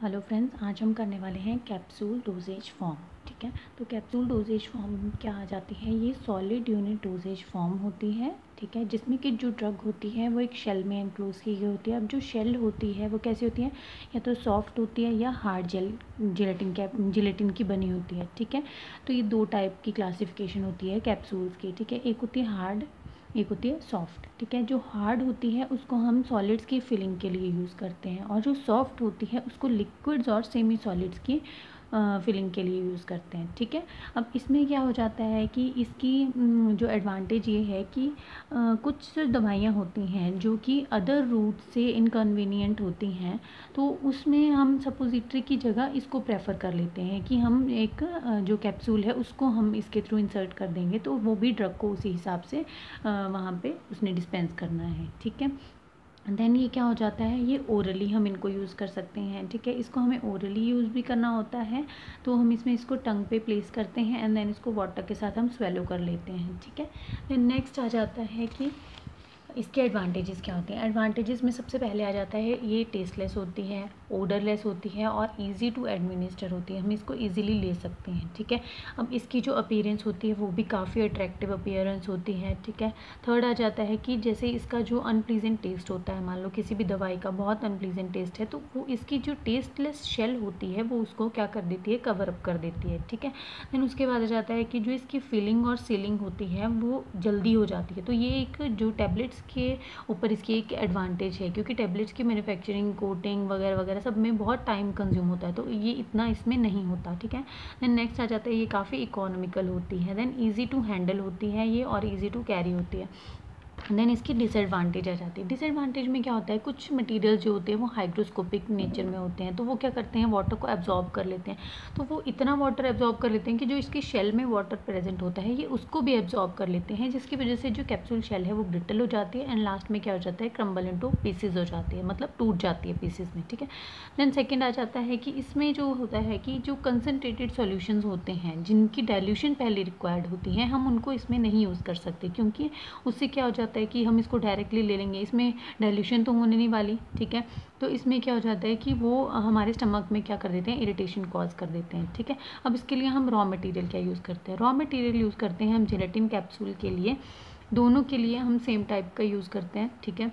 Hello friends, आज हम करने वाले हैं कैप्सूल डोजेज फॉर्म। ठीक है, तो कैप्सूल डोजेज फॉर्म क्या आ जाती है, ये सॉलिड यूनिट डोजेज फॉर्म होती है। ठीक है, जिसमें कि जो ड्रग होती है वो एक शेल में एनक्लोज की गई होती है। अब जो शेल होती है वो कैसी होती है, या तो सॉफ्ट होती है या हार्ड जिलेटिन की बनी होती है। ठीक है, तो ये दो टाइप की क्लासिफिकेशन होती है कैप्सूल्स की। ठीक है, एक होती है हार्ड, एक होती है सॉफ्ट। ठीक है, जो हार्ड होती है उसको हम सॉलिड्स की फिलिंग के लिए यूज़ करते हैं, और जो सॉफ्ट होती है उसको लिक्विड्स और सेमी सॉलिड्स की फिलिंग के लिए यूज़ करते हैं। ठीक है, अब इसमें क्या हो जाता है कि इसकी जो एडवांटेज ये है कि कुछ दवाइयाँ होती हैं जो कि अदर रूट से इनकन्वीनियंट होती हैं, तो उसमें हम सपोजिटरी की जगह इसको प्रेफर कर लेते हैं कि हम एक जो कैप्सूल है उसको हम इसके थ्रू इंसर्ट कर देंगे, तो वो भी ड्रग को उसी हिसाब से वहाँ पे उसने डिस्पेंस करना है। ठीक है, देन ये क्या हो जाता है, ये ओरली हम इनको यूज़ कर सकते हैं। ठीक है, इसको हमें ओरली यूज़ भी करना होता है, तो हम इसमें इसको टंग पे प्लेस करते हैं एंड देन इसको वाटर के साथ हम स्वेलो कर लेते हैं। ठीक है, देन नेक्स्ट आ जाता है कि इसके एडवांटेजेस क्या होते हैं। एडवांटेजेस में सबसे पहले आ जाता है ये टेस्टलेस होती है, ओडरलेस होती है और इजी टू एडमिनिस्टर होती है, हम इसको इजीली ले सकते हैं। ठीक है, अब इसकी जो अपीयरेंस होती है वो भी काफ़ी अट्रैक्टिव अपीयरेंस होती है। ठीक है, थर्ड आ जाता है कि जैसे इसका जो अनप्लीजेंट टेस्ट होता है, मान लो किसी भी दवाई का बहुत अनप्लीजेंट टेस्ट है, तो वो इसकी जो टेस्टलेस शेल होती है वो उसको क्या कर देती है, कवर अप कर देती है। ठीक है, देन उसके बाद आ जाता है कि जो इसकी फिलिंग और सीलिंग होती है वो जल्दी हो जाती है, तो ये एक जो टैबलेट्स के ऊपर इसकी एक एडवांटेज है, क्योंकि टैबलेट्स की मैन्युफैक्चरिंग, कोटिंग वगैरह वगैरह सब में बहुत टाइम कंज्यूम होता है, तो ये इतना इसमें नहीं होता। ठीक है, देन नेक्स्ट आ जाता है ये काफ़ी इकोनॉमिकल होती है, देन ईजी टू हैंडल होती है ये, और ईजी टू कैरी होती है। देन इसकी डिसएडवांटेज आ जाती है। डिसएडवांटेज में क्या होता है, कुछ मटेरियल जो होते हैं वो हाइग्रोस्कोपिक नेचर में होते हैं, तो वो क्या करते हैं, वाटर को एब्जॉर्ब कर लेते हैं, तो वो इतना वाटर एब्जॉर्ब कर लेते हैं कि जो इसकी शेल में वाटर प्रेजेंट होता है ये उसको भी एब्जॉर्ब कर लेते हैं, जिसकी वजह से जो कैप्सूल शेल है वो ब्रिटल हो जाती है एंड लास्ट में क्या हो जाता है, क्रम्बल इनटू पीसेज हो जाती है, मतलब टूट जाती है पीसेज में। ठीक है, देन सेकेंड आ जाता है कि इसमें जो होता है कि जो कंसनट्रेटेड सॉल्यूशंस होते हैं जिनकी डाइल्यूशन पहले रिक्वायर्ड होती है, हम उनको इसमें नहीं यूज़ कर सकते, क्योंकि उससे क्या हो जाता है कि हम इसको डायरेक्टली ले लेंगे, इसमें डाइल्यूशन तो होने नहीं वाली। ठीक है, तो इसमें क्या हो जाता है कि वो हमारे स्टमक में क्या कर देते हैं, इरिटेशन कॉज कर देते हैं। ठीक है, अब इसके लिए हम रॉ मटेरियल क्या यूज़ करते हैं, रॉ मटेरियल यूज़ करते हैं हम जेलेटिन कैप्सूल के लिए, दोनों के लिए हम सेम टाइप का यूज़ करते हैं। ठीक है,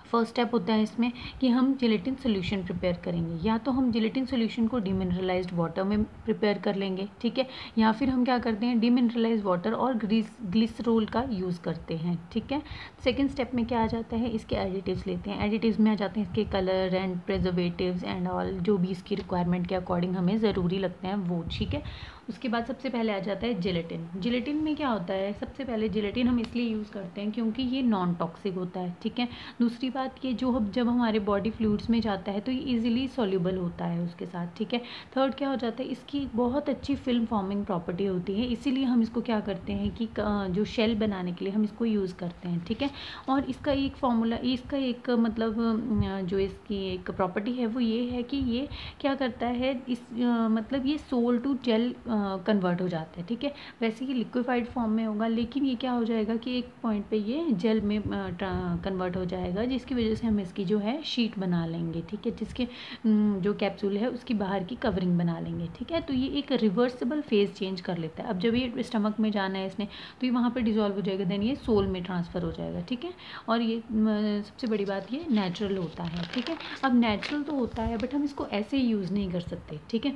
फर्स्ट स्टेप होता है इसमें कि हम जेलेटिन सोल्यूशन प्रिपेयर करेंगे, या तो हम जेलेटिन सोल्यूशन को डीमिनरलाइज्ड वाटर में प्रिपेयर कर लेंगे। ठीक है, या फिर हम क्या करते हैं, डीमिनरलाइज्ड वाटर और ग्लिसरोल का यूज़ करते हैं। ठीक है, सेकेंड स्टेप में क्या आ जाता है, इसके एडिटिव्स लेते हैं। एडिटिव्स में आ जाते हैं इसके colour and preservatives and all, जो भी इसकी रिक्वायरमेंट के अकॉर्डिंग हमें ज़रूरी लगते हैं वो। ठीक है, उसके बाद सबसे पहले आ जाता है जिलेटिन। जिलेटिन में क्या होता है, सबसे पहले जिलेटिन हम इसलिए यूज़ करते हैं क्योंकि ये नॉन टॉक्सिक होता है। ठीक है, दूसरी बात ये जो जब हमारे बॉडी फ्लूइड्स में जाता है तो ये इजीली सॉल्युबल होता है उसके साथ। ठीक है, थर्ड क्या हो जाता है, इसकी बहुत अच्छी फिल्म फॉर्मिंग प्रॉपर्टी होती है, इसीलिए हम इसको क्या करते हैं कि जो शेल बनाने के लिए हम इसको यूज़ करते हैं। ठीक है, और इसका एक फॉर्मूला, इसका एक मतलब जो इसकी एक प्रॉपर्टी है वो ये है कि ये क्या करता है, इस मतलब ये सोल टू जेल कन्वर्ट हो जाता है। ठीक है, वैसे ही लिक्विफाइड फॉर्म में होगा, लेकिन ये क्या हो जाएगा कि एक पॉइंट पे ये जेल में कन्वर्ट हो जाएगा, जिसकी वजह से हम इसकी जो है शीट बना लेंगे। ठीक है, जिसके जो कैप्सूल है उसकी बाहर की कवरिंग बना लेंगे। ठीक है, तो ये एक रिवर्सिबल फेज चेंज कर लेता है। अब जब ये स्टमक में जाना है इसने, तो ये वहाँ पर डिजॉल्व हो जाएगा, देन ये सोल में ट्रांसफ़र हो जाएगा। ठीक है, और ये सबसे बड़ी बात ये नेचुरल होता है। ठीक है, अब नेचुरल तो होता है बट हम इसको ऐसे यूज़ नहीं कर सकते। ठीक है,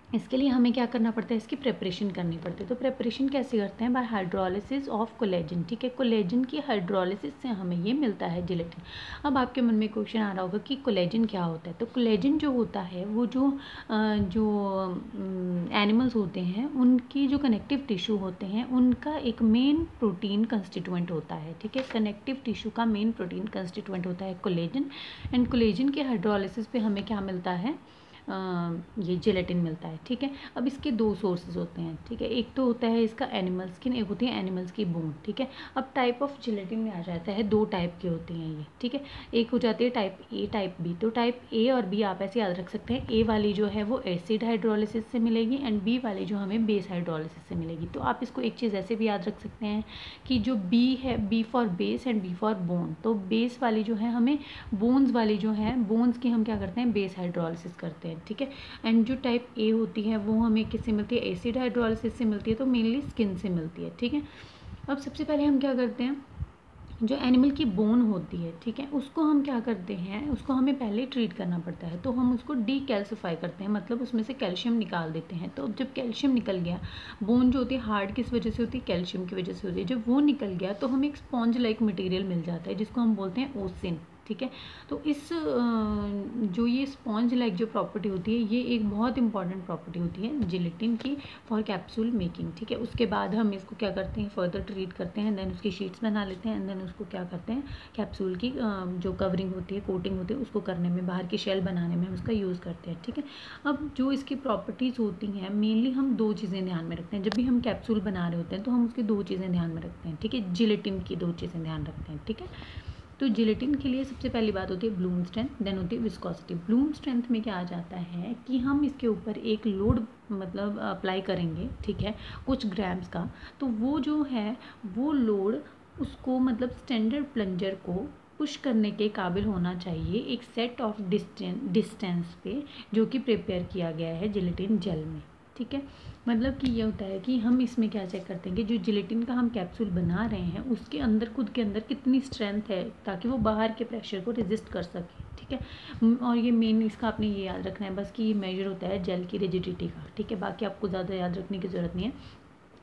इसके लिए हमें क्या करना पड़ता है, इसकी प्रिपरेशन करनी पड़ती है। तो प्रिपरेशन कैसे करते हैं, बाय हाइड्रोलिसिस ऑफ कोलेजन। ठीक है, कोलेजन की हाइड्रोलिसिस से हमें ये मिलता है जिलेटिन। अब आपके मन में क्वेश्चन आ रहा होगा कि कोलेजन क्या होता है। तो कोलेजन जो होता है वो जो एनिमल्स होते हैं उनकी जो कनेक्टिव टिश्यू होते हैं उनका एक मेन प्रोटीन कंस्टिट्यूएंट होता है। ठीक है, कनेक्टिव टिश्यू का मेन प्रोटीन कंस्टिट्यूएंट होता है कोलेजन, एंड कोलेजन के हाइड्रोलिसिस पे हमें क्या मिलता है, ये जेलेटिन मिलता है। ठीक है, अब इसके दो सोर्सेज होते हैं। ठीक है, एक तो होता है इसका एनिमल स्किन, एक होती है एनिमल्स की बोन। ठीक है, अब टाइप ऑफ जेलेटिन में आ जाता है, दो टाइप की होती हैं ये। ठीक है, एक हो जाती है टाइप ए, टाइप बी। तो टाइप ए और बी आप ऐसे याद रख सकते हैं, ए वाली जो है वो एसिड हाइड्रोलिसिस से मिलेगी एंड बी वाली जो हमें बेस हाइड्रोलिसिस से मिलेगी। तो आप इसको एक चीज़ ऐसे भी याद रख सकते हैं कि जो बी है, B for base and B for bone, तो बेस वाली जो है हमें बोन्स वाली जो है, बोन्स की हम क्या करते हैं, बेस हाइड्रोलिसिस करते हैं। हैं, ठीक है। एंड जो टाइप ए होती है वो हमें किससे मिलती है, एसिड हाइड्रोलिसिस से मिलती है, तो मेनली स्किन से मिलती है, ठीक है। अब सबसे पहले हम क्या करते हैं, जो एनिमल की बोन होती है, ठीक है, उसको हम क्या करते हैं, उसको हमें पहले ट्रीट करना पड़ता है, तो हम उसको डीकैल्सिफाई करते हैं, मतलब उसमें से कैल्शियम निकाल देते हैं। तो अब जब कैल्शियम निकल गया, बोन जो होती है हार्ड किस वजह से होती है, कैल्शियम की वजह से होती है, जब वो निकल गया तो हमें एक स्पॉन्ज लाइक मटेरियल मिल जाता है जिसको हम बोलते हैं ओसिन, ठीक है। तो इस जो ये स्पॉन्ज लाइक जो प्रॉपर्टी होती है, ये एक बहुत इंपॉर्टेंट प्रॉपर्टी होती है जिलेटिन की फॉर कैप्सूल मेकिंग, ठीक है। उसके बाद हम इसको क्या करते हैं, फर्दर ट्रीट करते हैं, देन उसकी शीट्स बना लेते हैं, एंड देन उसको क्या करते हैं, कैप्सूल की जो कवरिंग होती है, कोटिंग होती है, उसको करने में, बाहर की शेल बनाने में हम उसका यूज़ करते हैं, ठीक है। अब जो इसकी प्रॉपर्टीज़ होती हैं, मेनली हम दो चीज़ें ध्यान में रखते हैं। जब भी हम कैप्सूल बना रहे होते हैं तो हम उसकी दो चीज़ें ध्यान में रखते हैं, ठीक है, जिलेटिन की दो चीज़ें ध्यान रखते हैं, ठीक है। तो जिलेटिन के लिए सबसे पहली बात होती है ब्लूम स्ट्रेंथ, देन होती है विस्कोसिटी। ब्लूम स्ट्रेंथ में क्या आ जाता है कि हम इसके ऊपर एक लोड मतलब अप्लाई करेंगे, ठीक है, कुछ ग्राम्स का, तो वो जो है वो लोड उसको मतलब स्टैंडर्ड प्लंजर को पुश करने के काबिल होना चाहिए एक सेट ऑफ डिस्टेंस पे, जो कि प्रिपेयर किया गया है जिलेटिन जेल में, ठीक है। मतलब कि ये होता है कि हम इसमें क्या चेक करते हैं कि जो जिलेटिन का हम कैप्सूल बना रहे हैं उसके अंदर, खुद के अंदर कितनी स्ट्रेंथ है, ताकि वो बाहर के प्रेशर को रेजिस्ट कर सके, ठीक है। और ये मेन इसका आपने ये याद रखना है बस कि ये मेजर होता है जेल की रिजिडिटी का, ठीक है। बाकी आपको ज़्यादा याद रखने की ज़रूरत नहीं है।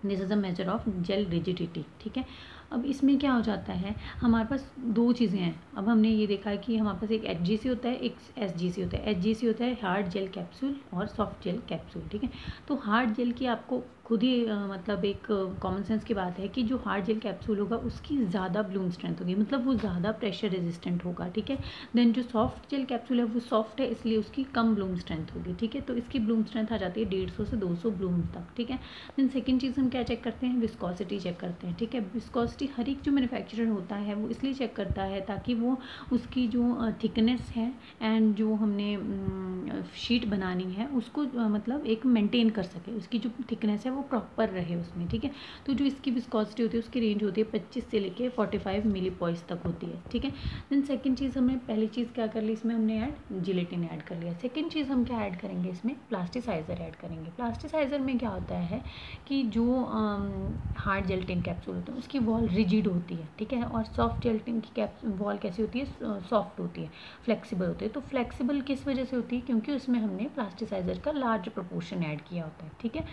This is a measure of gel rigidity, ठीक है। अब इसमें क्या हो जाता है, हमारे पास दो चीज़ें हैं। अब हमने ये देखा है कि हमारे पास एक HGC होता है, एक SGC होता है। HGC होता है हार्ड जेल कैप्सूल और सॉफ्ट जेल कैप्सूल, ठीक है। तो हार्ड जेल की आपको खुद ही मतलब एक कॉमन सेंस की बात है कि जो हार्ड जेल कैप्सूल होगा उसकी ज़्यादा ब्लूम स्ट्रेंथ होगी, मतलब वो ज़्यादा प्रेशर रेजिस्टेंट होगा, ठीक है। देन जो सॉफ्ट जेल कैप्सूल है वो सॉफ्ट है, इसलिए उसकी कम ब्लूम स्ट्रेंथ होगी, ठीक है। तो इसकी ब्लूम स्ट्रेंथ आ जाती है 150 से 200 ब्लूम तक, ठीक है। देन सेकेंड चीज़ हम क्या चेक करते हैं, विस्कोसिटी चेक करते हैं, ठीक है। विस्कोसिटी हर एक जो मैन्युफैक्चरर होता है वो इसलिए चेक करता है ताकि वो उसकी जो थिकनेस है एंड जो हमने शीट बनानी है उसको मतलब एक मेंटेन कर सके, उसकी जो थिकनेस है वो प्रॉपर रहे उसमें, ठीक है। तो जो इसकी विस्कोसिटी होती है उसकी रेंज होती है 25 से लेके 45 मिलीपॉइस तक होती है, ठीक है। देन सेकेंड चीज़ हमने पहली चीज़ क्या कर ली, इसमें हमने जिलेटिन ऐड कर लिया। सेकेंड चीज़ हम क्या ऐड करेंगे, इसमें प्लास्टिसाइज़र ऐड करेंगे। प्लास्टिसाइज़र में क्या होता है कि जो हार्ड जेलेटिन कैप्सूल होते हैं उसकी वॉल रिजिड होती है, ठीक है, और सॉफ्ट जेलेटिन की वॉल कैसी होती है, सॉफ्ट होती है, फ्लेक्सिबल होती है। तो फ्लेक्सिबल किस वजह से होती है, क्योंकि उसमें हमने प्लास्टिसाइज़र का लार्ज प्रोपोर्शन ऐड किया होता है, ठीक है।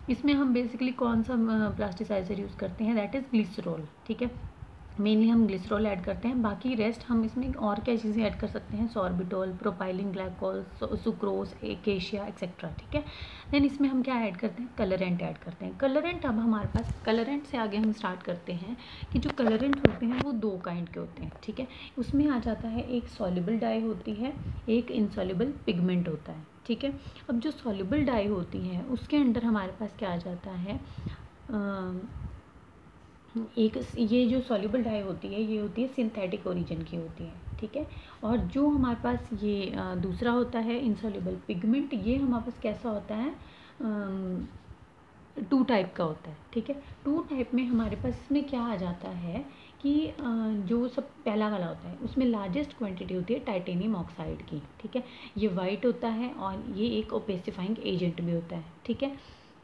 इसमें हम बेसिकली कौन सा प्लास्टिसाइज़र यूज़ करते हैं, दैट इज़ ग्लिसरॉल, ठीक है। मेनली हम ग्लिसरॉल ऐड करते हैं, बाकी रेस्ट हम इसमें और क्या चीज़ें ऐड कर सकते हैं, sorbitol, propylene glycol, sucrose, acacia etcetera, ठीक है। देन इसमें हम क्या ऐड करते हैं, कलरेंट ऐड करते हैं। कलरेंट, अब हमारे पास कलरेंट से आगे हम स्टार्ट करते हैं कि जो कलरेंट होते हैं वो दो काइंड के होते हैं, ठीक है। उसमें आ जाता है एक सॉल्युबल डाई होती है, एक इनसॉल्युबल पिगमेंट होता है, ठीक है। अब जो सॉल्युबल डाई होती है उसके अंदर हमारे पास क्या आ जाता है, एक ये जो सॉल्युबल डाई होती है ये होती है सिंथेटिक ओरिजिन की होती है, ठीक है। और जो हमारे पास ये दूसरा होता है इनसॉल्युबल पिगमेंट, ये हमारे पास कैसा होता है, 2 टाइप का होता है, ठीक है। 2 टाइप में हमारे पास इसमें क्या आ जाता है कि जो सब पहला वाला होता है उसमें लार्जेस्ट क्वांटिटी होती है टाइटेनियम ऑक्साइड की, ठीक है। ये वाइट होता है और ये एक ओपेसिफाइंग एजेंट भी होता है, ठीक है।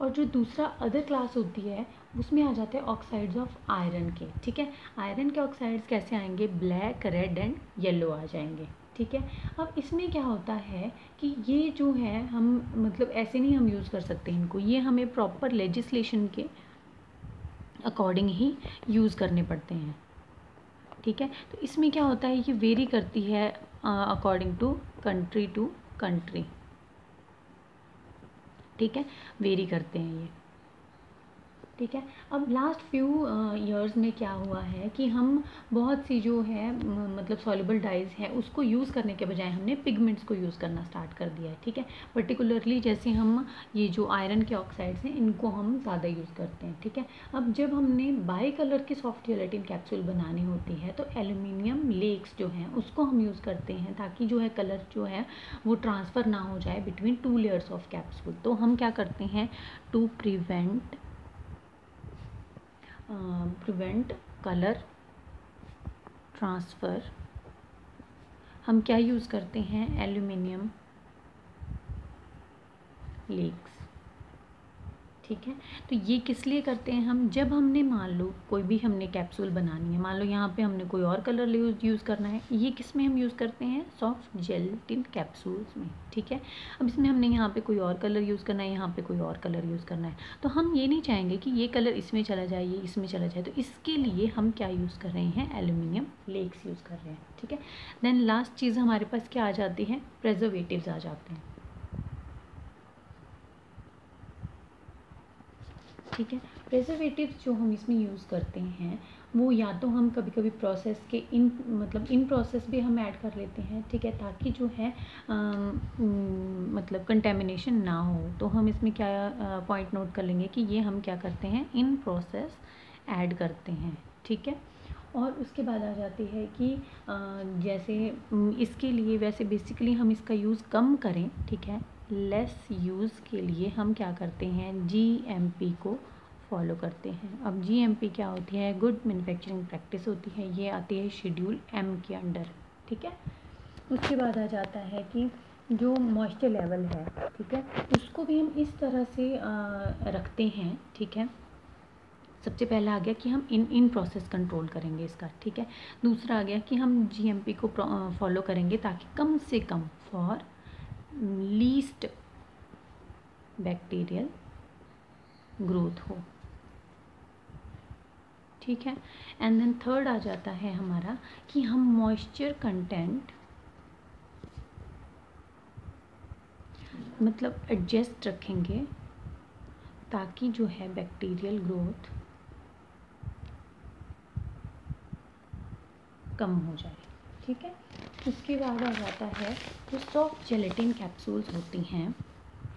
और जो दूसरा अदर क्लास होती है उसमें आ जाते हैं ऑक्साइड्स ऑफ आयरन के, ठीक है। आयरन के ऑक्साइड्स कैसे आएंगे, ब्लैक, रेड एंड येलो आ जाएंगे, ठीक है। अब इसमें क्या होता है कि ये जो है हम मतलब ऐसे नहीं हम यूज़ कर सकते इनको, ये हमें प्रॉपर लेजिस्लेशन के अकॉर्डिंग ही यूज़ करने पड़ते हैं, ठीक है। तो इसमें क्या होता है, ये वेरी करती है अकॉर्डिंग टू कंट्री, ठीक है, वेरी करते हैं ये, ठीक है। अब लास्ट फ्यू ईयर्स में क्या हुआ है कि हम बहुत सी जो है मतलब सॉल्युबल डाइज है उसको यूज़ करने के बजाय हमने पिगमेंट्स को यूज़ करना स्टार्ट कर दिया है, ठीक है। पर्टिकुलरली जैसे हम ये जो आयरन के ऑक्साइड्स हैं इनको हम ज़्यादा यूज़ करते हैं, ठीक है। अब जब हमने बाई कलर की सॉफ्ट जेलेटिन कैप्सूल बनानी होती है तो एल्यूमिनियम लेक्स जो हैं उसको हम यूज़ करते हैं ताकि जो है कलर जो है वो ट्रांसफ़र ना हो जाए बिटवीन 2 लेयर्स ऑफ कैप्सूल। तो हम क्या करते हैं, टू प्रिवेंट कलर ट्रांसफ़र हम क्या यूज़ करते हैं, एल्यूमिनियम लेग्स। ठीक है, तो ये किस लिए करते हैं हम, जब हमने मान लो कोई भी हमने कैप्सूल बनानी है, मान लो यहाँ पे हमने कोई और कलर यूज़ करना है, ये किस में हम यूज़ करते हैं, सॉफ्ट जेलेटिन कैप्सूल्स में। ठीक है, अब इसमें हमने यहाँ पे कोई और कलर यूज़ करना है, यहाँ पे कोई और कलर यूज़ करना है, तो हम ये नहीं चाहेंगे कि ये कलर इसमें चला जाए, ये इसमें चला जाए, तो इसके लिए हम क्या यूज़ कर रहे हैं, एल्यूमिनियम लेग्स यूज़ कर रहे हैं। ठीक है, देन लास्ट चीज़ हमारे पास क्या आ जाती है, प्रिजर्वेटिव्स आ जाते हैं। ठीक है, प्रिजर्वेटिव्स जो हम इसमें यूज़ करते हैं वो या तो हम कभी कभी प्रोसेस के इन प्रोसेस भी हम ऐड कर लेते हैं। ठीक है, ताकि जो है मतलब कंटेमिनेशन ना हो, तो हम इसमें क्या पॉइंट नोट कर लेंगे कि ये हम क्या करते हैं, इन प्रोसेस ऐड करते हैं। ठीक है, और उसके बाद आ जाती है कि जैसे इसके लिए वैसे बेसिकली हम इसका यूज़ कम करें। ठीक है, लेस यूज़ के लिए हम क्या करते हैं, GMP को फॉलो करते हैं। अब GMP क्या होती है, गुड मैन्युफैक्चरिंग प्रैक्टिस होती है, ये आती है शेड्यूल M के अंडर। ठीक है, उसके बाद आ जाता है कि जो मॉइस्चर लेवल है, ठीक है, उसको भी हम इस तरह से रखते हैं। ठीक है, सबसे पहला आ गया कि हम इन प्रोसेस कंट्रोल करेंगे इसका। ठीक है, दूसरा आ गया कि हम GMP को फॉलो करेंगे ताकि कम से come for least bacterial growth हो। ठीक है, एंड देन थर्ड आ जाता है हमारा कि हम मॉइस्चर कंटेंट मतलब एडजस्ट रखेंगे ताकि जो है बैक्टीरियल ग्रोथ कम हो जाए। ठीक है, उसके बाद आ जाता है जो सॉफ्ट जेलेटिन कैप्सूल्स होती हैं,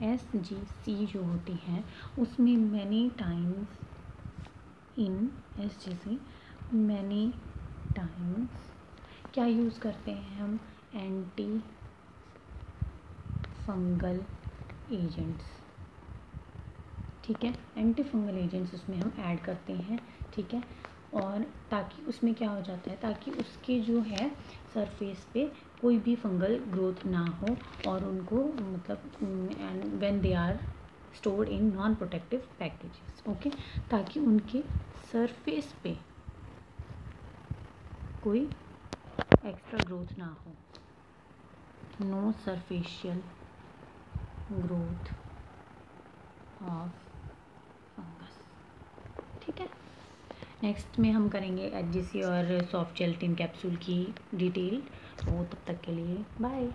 SGC जो होती हैं, उसमें मैनी टाइम्स क्या यूज़ करते हैं हम, एंटी फंगल एजेंट्स। ठीक है, एंटी फंगल एजेंट्स उसमें हम ऐड करते हैं। ठीक है, और ताकि उसमें क्या हो जाता है, ताकि उसके जो है सरफेस पे कोई भी फंगल ग्रोथ ना हो, और उनको मतलब when they are stored in non protective packages. Okay, ताकि उनके सरफेस पे कोई एक्स्ट्रा ग्रोथ ना हो, no superficial growth of fungus. ठीक है, नेक्स्ट में हम करेंगे HGC और सॉफ्ट जेलेटिन कैप्सूल की डिटेल। तो तब तक के लिए बाय।